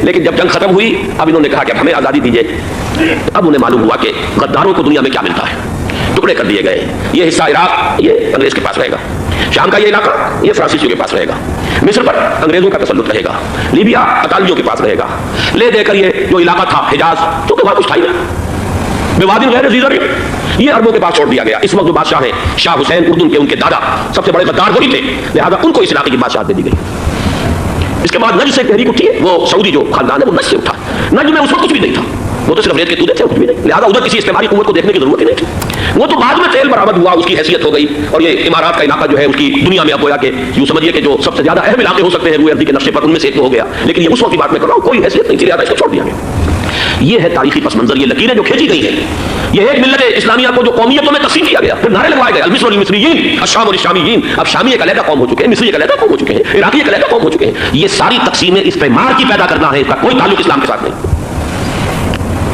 لیکن جب جنگ ختم ہوئی اب انہوں نے کہا کہ ہمیں آزادی دیجیے. اب انہیں معلوم ہوا کہ غداروں کو دنیا میں کیا ملتا ہے. ٹکڑے کر دیے گئے. یہ حصہ عراق یہ انگریز کے پاس رہے گا, شام کا یہ علاقہ یہ فرانسیسیوں کے پاس رہے گا, مصر پر انگریزوں کا تسلط رہے گا, لیبیا اطالویوں کے پاس رہے گا. لے دے کر یہ جو علاقہ تھا حجاز, چونکہ وہاں کچھ تھا ہی نہیں, بوادی غیر ذی زرع, یہ عربوں کے پاس چھوڑ دیا گیا. اس وقت جو بادشاہ ہیں شاہ حسین اردن کے, ان کے دادا سب سے بڑے غدار وہی تھے, لہذا ان کو اس علاقے کی بادشاہت دے دی گئی. اس کے بعد نجد سے تحریک اٹھی ہے, وہ سعودی جو خاندان ہے وہ نجد سے اٹھا. نجد میں اس وقت کچھ بھی نہیں تھا, وہ تو صرف ریت کے تودے تھے, کچھ بھی نہیں, لہذا ادھر کسی استعماری قوت کو دیکھنے کی ضرورت ہی نہیں تھی. وہ تو بعد میں تیل برآمد ہوا, اس کی حیثیت ہو گئی, اور یہ امارات کا علاقہ جو ہے اس کی دنیا میں اب گویا کہ یوں سمجھیے کہ جو سب سے زیادہ اہم علاقے ہو سکتے ہیں روئے ارضی کے نقشے پر, ان میں سے ایک تو ہو گیا. لیکن یہ اس وقت کی بات میں کر رہا ہوں, کوئی حیثیت نہیں تھی, لہذا اس کو چھوڑ دیا گیا. یہ ہے تاریخی پس منظر, یہ لکیریں جو کھینچی گئی ہیں. یہ ایک ملت اسلامیہ کو جو قومیتوں میں تقسیم کیا گیا, پھر نعرے لگوائے گئے المصر والمصریین, الشام والشامیین. اب شامی ایک علیحدہ قوم ہو چکے ہیں, مصری ایک علیحدہ قوم ہو چکے ہیں, عراقی ایک علیحدہ قوم ہو چکے ہیں. یہ ساری تقسیمیں استعمار کی پیدا کرنا ہے, اس کا کوئی تعلق اسلام کے ساتھ نہیں.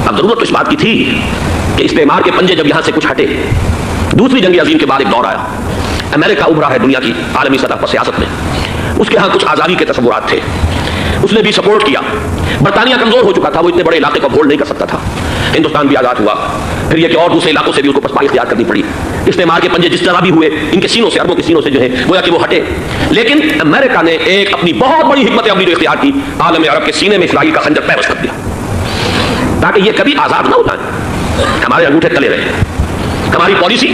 اب ضرورت تو اس بات کی تھی کہ استعمار کے پنجے جب یہاں سے کچھ ہٹے, دوسری جنگ عظیم کے بعد ایک دور آیا, امریکہ ابھرا ہے دنیا کی عالمی سطح پر سیاست میں, اس کے ہاں کچھ آزادی کے تصورات تھے, اس نے بھی سپورٹ کیا. برطانیہ کمزور ہو چکا تھا, وہ اتنے بڑے علاقے کو ہولڈ نہیں کر سکتا تھا. ہندوستان بھی آزاد ہوا, پھر یہ کہ اور دوسرے علاقوں سے بھی اس کو پسپائی اختیار کرنی پڑی. استعمار کے پنجے جس طرح بھی ہوئے, ان کے سینوں سے, عربوں کے سینوں سے جو ہے گویا کہ وہ ہٹے. لیکن امریکہ نے ایک اپنی بہت بڑی حکمت عملی جو اختیار کی, عالم عرب کے سینے میں اسرائیل کا خنجر پیوست کر دیا, تاکہ یہ کبھی آزاد نہ ہو جائیں, ہمارے انگوٹھے تلے رہے, ہماری پالیسی